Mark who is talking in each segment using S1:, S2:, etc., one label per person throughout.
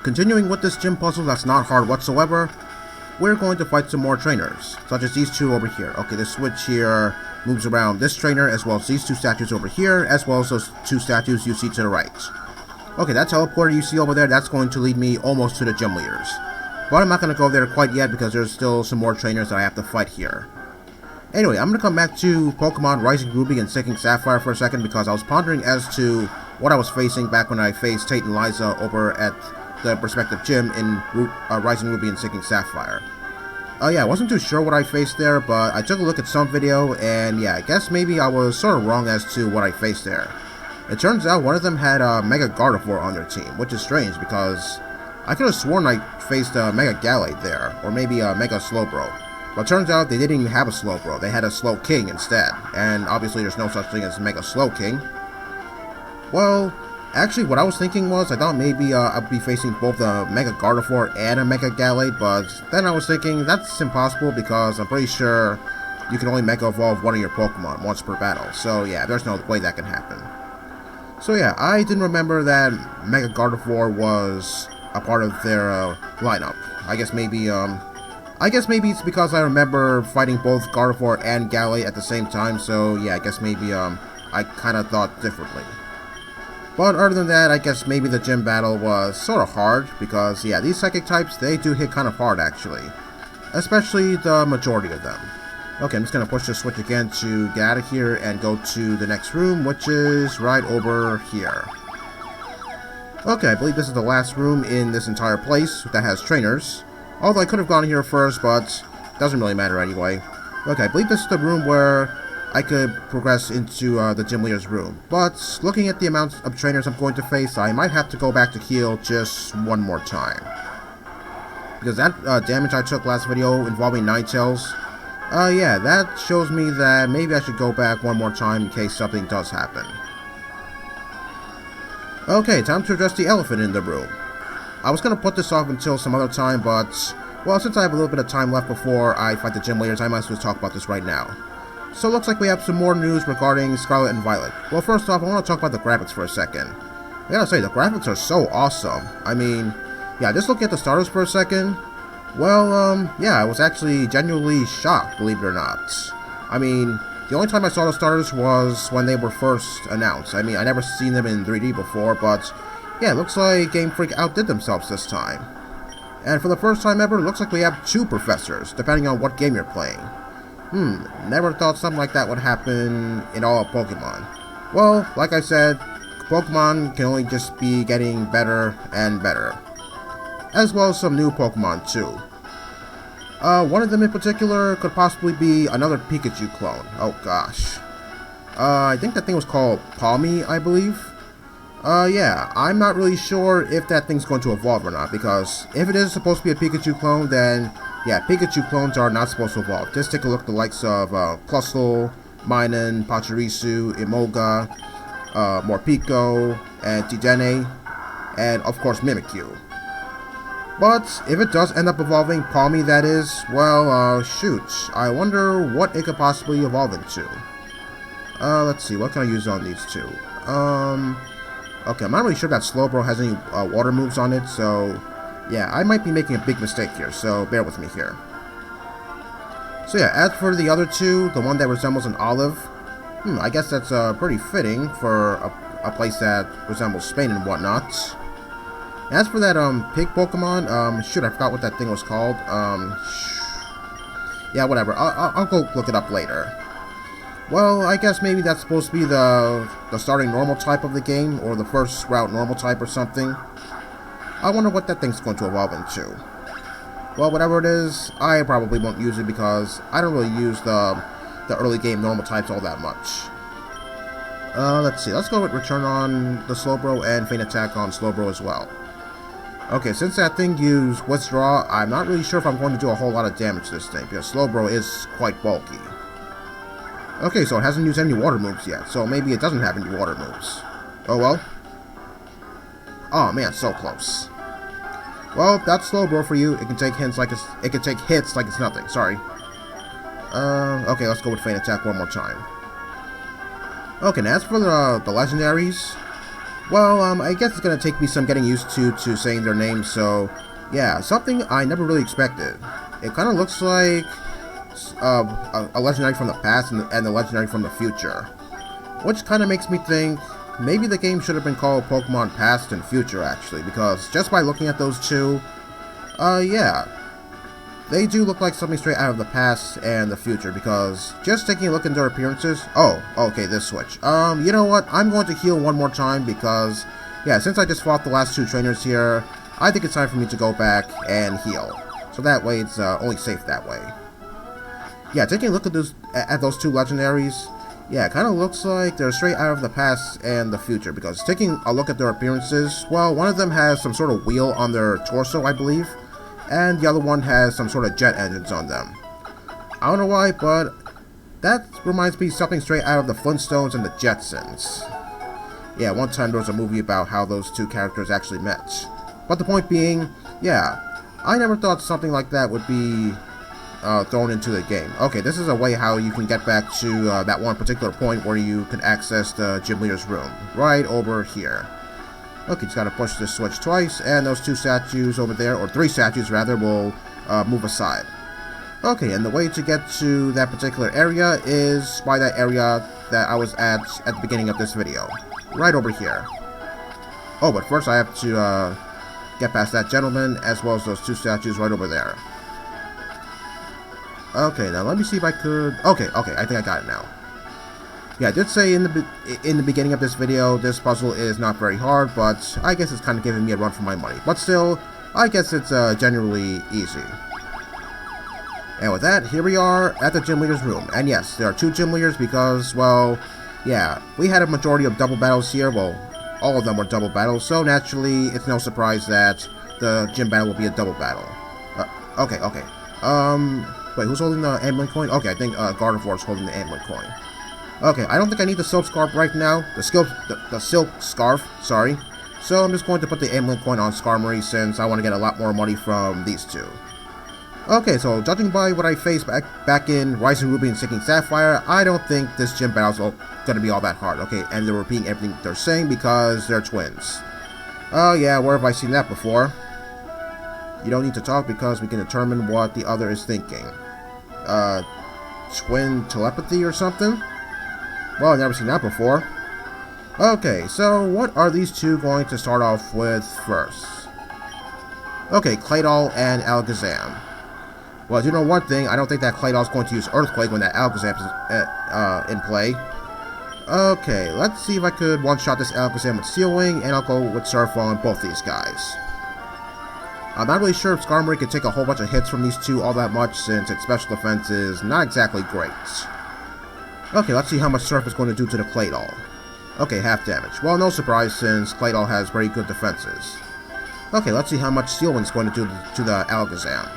S1: continuing with this gym puzzle that's not hard whatsoever, we're going to fight some more trainers, such as these two over here. Okay, this switch here moves around this trainer, as well as these two statues over here, as well as those two statues you see to the right. Okay, that teleporter you see over there, that's going to lead me almost to the gym leaders. But I'm not going to go there quite yet because there's still some more trainers that I have to fight here. Anyway, I'm going to come back to Pokemon Rising Ruby and Sinking Sapphire for a second because I was pondering as to what I was facing back when I faced Tate and Liza over at the respective gym in Rising Ruby and Sinking Sapphire. Yeah, I wasn't too sure what I faced there, but I took a look at some video, and yeah, I guess maybe I was sort of wrong as to what I faced there. It turns out one of them had a Mega Gardevoir on their team, which is strange because I could have sworn I faced a Mega Gallade there, or maybe a Mega Slowbro. But turns out they didn't even have a Slowbro, they had a Slow King instead, and obviously there's no such thing as Mega Slow King. Well, actually what I was thinking was, I thought maybe I'd be facing both a Mega Gardevoir and a Mega Gallade, but then I was thinking that's impossible because I'm pretty sure you can only Mega Evolve one of your Pokemon once per battle, so yeah, there's no way that can happen. So yeah, I didn't remember that Mega Gardevoir was a part of their lineup. I guess maybe it's because I remember fighting both Gardevoir and Gallade at the same time, so yeah, I guess maybe I kind of thought differently. But other than that, I guess maybe the gym battle was sort of hard, because yeah, these psychic types, they do hit kind of hard actually. Especially the majority of them. Okay, I'm just going to push the switch again to get out of here and go to the next room, which is right over here. Okay, I believe this is the last room in this entire place that has trainers. Although I could have gone here first, but doesn't really matter anyway. Okay, I believe this is the room where I could progress into the gym leader's room. But looking at the amount of trainers I'm going to face, I might have to go back to heal just one more time. Because that damage I took last video involving Ninetales, yeah, that shows me that maybe I should go back one more time in case something does happen. Okay, time to address the elephant in the room. I was going to put this off until some other time, but, well, since I have a little bit of time left before I fight the gym leaders, I might as well talk about this right now. So it looks like we have some more news regarding Scarlet and Violet. Well, first off, I want to talk about the graphics for a second. I gotta say, the graphics are so awesome. I mean, yeah, just looking at the starters for a second. Well, yeah, I was actually genuinely shocked, believe it or not. I mean, the only time I saw the starters was when they were first announced. I mean, I never seen them in 3D before, but yeah, it looks like Game Freak outdid themselves this time. And for the first time ever, it looks like we have 2 professors, depending on what game you're playing. Never thought something like that would happen in all of Pokemon. Well, like I said, Pokemon can only just be getting better and better. As well as some new Pokemon too. One of them in particular could possibly be another Pikachu clone. Oh gosh. I think that thing was called Palmy, I believe. Yeah, I'm not really sure if that thing's going to evolve or not, because if it is supposed to be a Pikachu clone, then yeah, Pikachu clones are not supposed to evolve. Just take a look at the likes of Clustle, Minun, Pachirisu, Emolga, Morpeko, and Tidene, and of course Mimikyu. But if it does end up evolving, Palmy that is, well, shoot, I wonder what it could possibly evolve into. Let's see, what can I use on these two? Okay, I'm not really sure that Slowbro has any water moves on it, so yeah, I might be making a big mistake here, so bear with me here. So yeah, as for the other two, the one that resembles an olive, I guess that's pretty fitting for a place that resembles Spain and whatnot. As for that pig Pokemon, shoot, I forgot what that thing was called. Yeah, whatever, I'll go look it up later. Well, I guess maybe that's supposed to be the starting normal type of the game, or the first route normal type or something. I wonder what that thing's going to evolve into. Well, whatever it is, I probably won't use it because I don't really use the early game normal types all that much. Let's see, let's go with Return on the Slowbro and Feint Attack on Slowbro as well. Okay, since that thing used Withdraw, I'm not really sure if I'm going to do a whole lot of damage to this thing, because Slowbro is quite bulky. Okay, so it hasn't used any water moves yet, so maybe it doesn't have any water moves. Oh well. Oh man, so close. Well, that's Slowbro for you. It can take hits like it's nothing. Sorry. Okay, let's go with Feint Attack one more time. Okay, now as for the legendaries, Well, I guess it's gonna take me some getting used to saying their names, so yeah, something I never really expected. It kind of looks like a legendary from the past and a legendary from the future, which kind of makes me think maybe the game should have been called Pokemon Past and Future, actually, because just by looking at those two, yeah, they do look like something straight out of the past and the future, because just taking a look at their appearances... Oh, okay, this switch. You know what? I'm going to heal one more time because, yeah, since I just fought the last two trainers here, I think it's time for me to go back and heal. So that way it's only safe that way. Yeah, taking a look at those two legendaries, yeah, it kind of looks like they're straight out of the past and the future, because taking a look at their appearances, well, one of them has some sort of wheel on their torso, I believe, and the other one has some sort of jet engines on them. I don't know why, but that reminds me of something straight out of the Flintstones and the Jetsons. Yeah, one time there was a movie about how those two characters actually met. But the point being, yeah, I never thought something like that would be thrown into the game. Okay, this is a way how you can get back to that one particular point where you can access the gym leader's room. Right over here. Okay, just gotta push this switch twice, and those two statues over there, or three statues rather, will move aside. Okay, and the way to get to that particular area is by that area that I was at the beginning of this video. Right over here. Oh, but first I have to get past that gentleman, as well as those two statues right over there. Okay, now let me see if I could... Okay, I think I got it now. Yeah, I did say in the beginning of this video, this puzzle is not very hard, but I guess it's kind of giving me a run for my money. But still, I guess it's generally easy. And with that, here we are at the gym leader's room. And yes, there are two gym leaders because, well, yeah, we had a majority of double battles here. Well, all of them were double battles, so naturally, it's no surprise that the gym battle will be a double battle. Okay. Wait, who's holding the Ambulance coin? Okay, I think Gardevoir is holding the Ambulance coin. Okay, I don't think I need the Silk Scarf right now. The Silk Scarf, sorry. So I'm just going to put the Ambulance coin on Skarmory since I want to get a lot more money from these two. Okay, so judging by what I faced back in Rising Ruby and Sinking Sapphire, I don't think this gym battle's going to be all that hard. Okay, and they're repeating everything they're saying because they're twins. Oh yeah, where have I seen that before? You don't need to talk because we can determine what the other is thinking. Twin telepathy or something? Well, I've never seen that before. Okay, so what are these two going to start off with first? Okay, Claydol and Alakazam. Well, you know one thing, I don't think that Claydol is going to use Earthquake when that Alakazam is in play. Okay, let's see if I could one-shot this Alakazam with Steel Wing, and I'll go with Surf on both these guys. I'm not really sure if Skarmory can take a whole bunch of hits from these two all that much, since its special defense is not exactly great. Okay, let's see how much Surf is going to do to the Claydol. Okay, half damage. Well, no surprise, since Claydol has very good defenses. Okay, let's see how much Steel Wing is going to do to the Alakazam.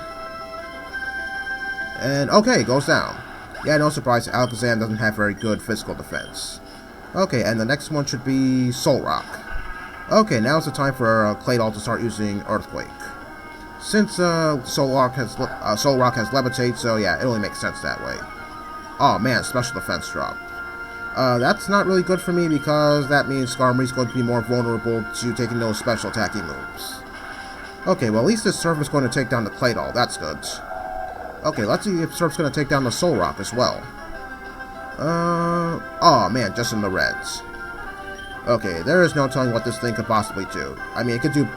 S1: And, okay, goes down. Yeah, no surprise, Alakazam doesn't have very good physical defense. Okay, and the next one should be Solrock. Okay, now it's the time for Claydol to start using Earthquake. Since Solrock has Levitate, so yeah, it only makes sense that way. Oh man, special defense drop. That's not really good for me because that means Skarmory's going to be more vulnerable to taking those special attacking moves. Okay, well at least this Surf is going to take down the Claydol, that's good. Okay, let's see if Surf's going to take down the Solrock as well. Oh man, just in the reds. Okay, there is no telling what this thing could possibly do. I mean, it could do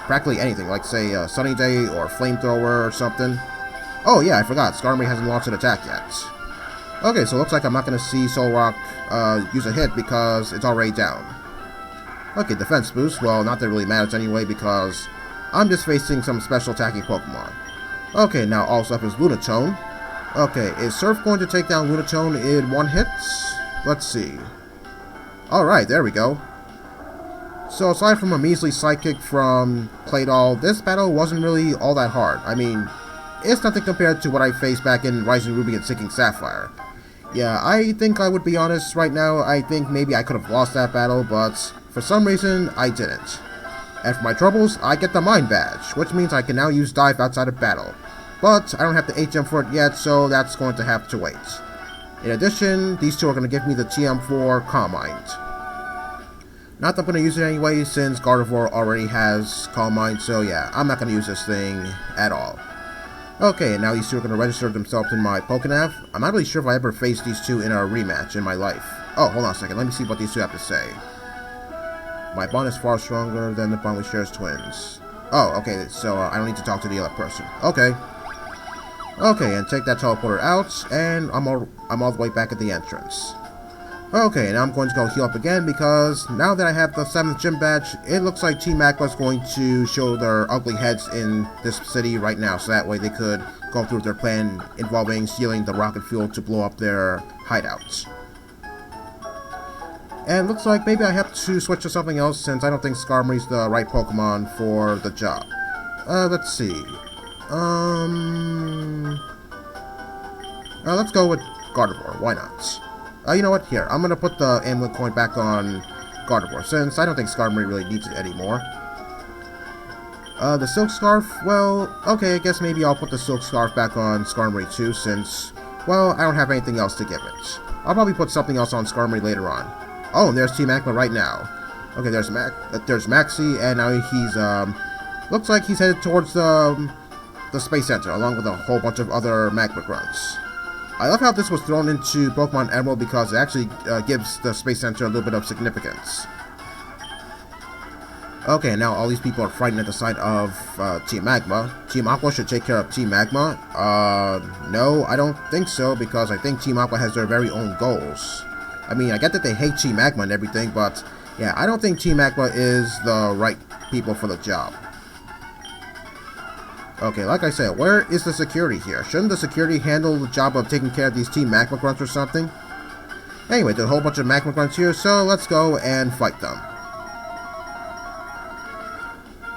S1: practically anything, like say Sunny Day or Flamethrower or something. Oh yeah, I forgot, Skarmory hasn't launched an attack yet. Okay, so it looks like I'm not going to see Solrock use a hit because it's already down. Okay, defense boost, well, not that it really matters anyway because I'm just facing some special attacking Pokemon. Okay, now also up is Lunatone. Okay, is Surf going to take down Lunatone in one hit? Let's see. Alright, there we go. So aside from a measly Psychic from Claydol, this battle wasn't really all that hard. I mean, it's nothing compared to what I faced back in Rising Ruby and Sinking Sapphire. Yeah, I think I would be honest right now, I think maybe I could have lost that battle, but for some reason, I didn't. And for my troubles, I get the Mind Badge, which means I can now use Dive outside of battle. But I don't have the HM for it yet, so that's going to have to wait. In addition, these two are going to give me the TM for Calm Mind. Not that I'm going to use it anyway, since Gardevoir already has Calm Mind, so yeah, I'm not going to use this thing at all. Okay, now these two are going to register themselves in my Pokénav. I'm not really sure if I ever faced these two in a rematch in my life. Oh, hold on a second, let me see what these two have to say. My bond is far stronger than the bond we share as twins. Oh, okay, so I don't need to talk to the other person. Okay. Okay, and take that teleporter out, and I'm all the way back at the entrance. Okay, now I'm going to go heal up again, because now that I have the 7th gym badge, it looks like Team Magma is going to show their ugly heads in this city right now, so that way they could go through their plan involving stealing the rocket fuel to blow up their hideouts. And looks like maybe I have to switch to something else, since I don't think Skarmory's the right Pokemon for the job. Let's see. Let's go with Gardevoir, why not? You know what? Here, I'm gonna put the amulet coin back on Gardevoir, since I don't think Skarmory really needs it anymore. The Silk Scarf, well, okay, I guess maybe I'll put the Silk Scarf back on Skarmory too, since, well, I don't have anything else to give it. I'll probably put something else on Skarmory later on. Oh, and there's Team Magma right now. Okay, there's Maxie, and now he's, looks like he's headed towards the Space Center, along with a whole bunch of other Magma Grunts. I love how this was thrown into Pokemon Emerald because it actually gives the Space Center a little bit of significance. Okay, now all these people are frightened at the sight of Team Magma. Team Aqua should take care of Team Magma. No, I don't think so, because I think Team Aqua has their very own goals. I mean, I get that they hate Team Magma and everything, but yeah, I don't think Team Magma is the right people for the job. Okay, like I said, where is the security here? Shouldn't the security handle the job of taking care of these Team Magma Grunts or something? Anyway, there's a whole bunch of Magma Grunts here, so let's go and fight them.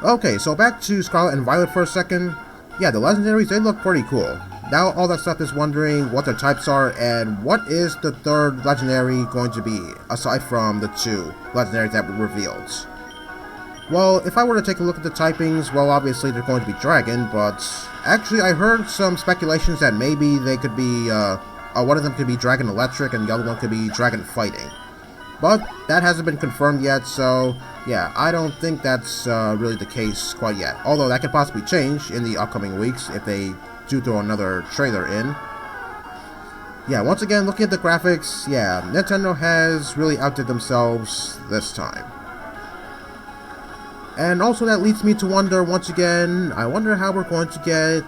S1: Okay, so back to Scarlet and Violet for a second. Yeah, the legendaries, they look pretty cool. Now all that stuff is wondering what their types are, and what is the third legendary going to be, aside from the two legendaries that were revealed. Well, if I were to take a look at the typings, well, obviously they're going to be Dragon, but actually I heard some speculations that maybe they could be, one of them could be Dragon Electric and the other one could be Dragon Fighting. But that hasn't been confirmed yet, so yeah, I don't think that's really the case quite yet. Although that could possibly change in the upcoming weeks if they do throw another trailer in. Yeah, once again, looking at the graphics, yeah, Nintendo has really outdid themselves this time. And also that leads me to wonder, once again, I wonder how we're going to get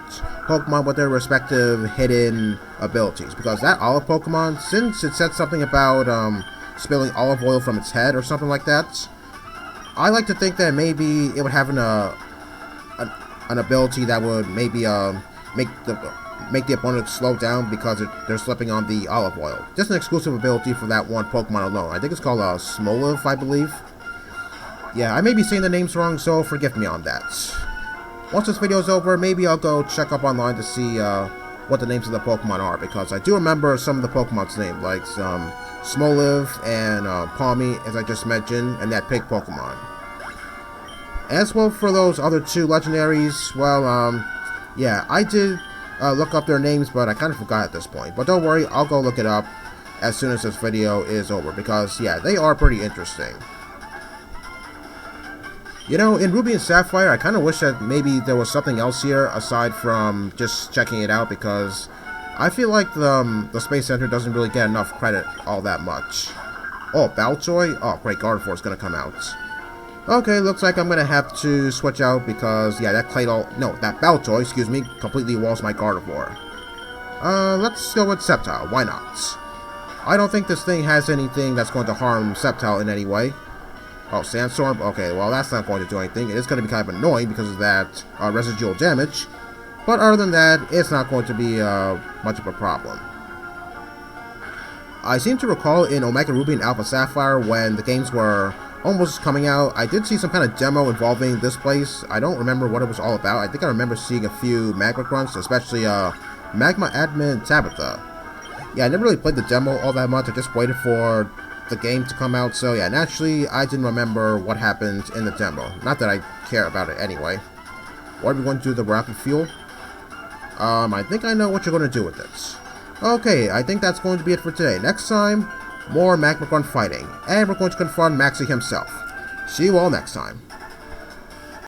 S1: Pokemon with their respective hidden abilities. Because that olive Pokemon, since it said something about spilling olive oil from its head or something like that, I like to think that maybe it would have an ability that would maybe make the opponent slow down because they're slipping on the olive oil. Just an exclusive ability for that one Pokemon alone. I think it's called Smoliv, I believe. Yeah, I may be saying the names wrong, so forgive me on that. Once this video is over, maybe I'll go check up online to see what the names of the Pokemon are, because I do remember some of the Pokemon's names, like Smoliv and Palmy, as I just mentioned, and that pig Pokemon. As well for those other two legendaries, well, yeah, I did look up their names, but I kind of forgot at this point. But don't worry, I'll go look it up as soon as this video is over, because, yeah, they are pretty interesting. You know, in Ruby and Sapphire, I kind of wish that maybe there was something else here aside from just checking it out, because I feel like the Space Center doesn't really get enough credit all that much. Oh, Baltoy? Oh, great, Gardevoir is going to come out. Okay, looks like I'm going to have to switch out because, yeah, that Baltoy, excuse me, completely walls my Gardevoir. Let's go with Sceptile, why not? I don't think this thing has anything that's going to harm Sceptile in any way. Oh, Sandstorm? Okay, well, that's not going to do anything. It is going to be kind of annoying because of that residual damage. But other than that, it's not going to be much of a problem. I seem to recall in Omega Ruby and Alpha Sapphire, when the games were almost coming out, I did see some kind of demo involving this place. I don't remember what it was all about. I think I remember seeing a few Magma Grunts, especially Magma Admin Tabitha. Yeah, I never really played the demo all that much. I just waited for the game to come out, so yeah, naturally I didn't remember what happened in the demo. Not that I care about it anyway. What are we going to do with the rocket fuel? I think I know what you're going to do with this. Okay, I think that's going to be it for today. Next time, more Magma Grunt fighting, and we're going to confront Maxie himself. See you all next time.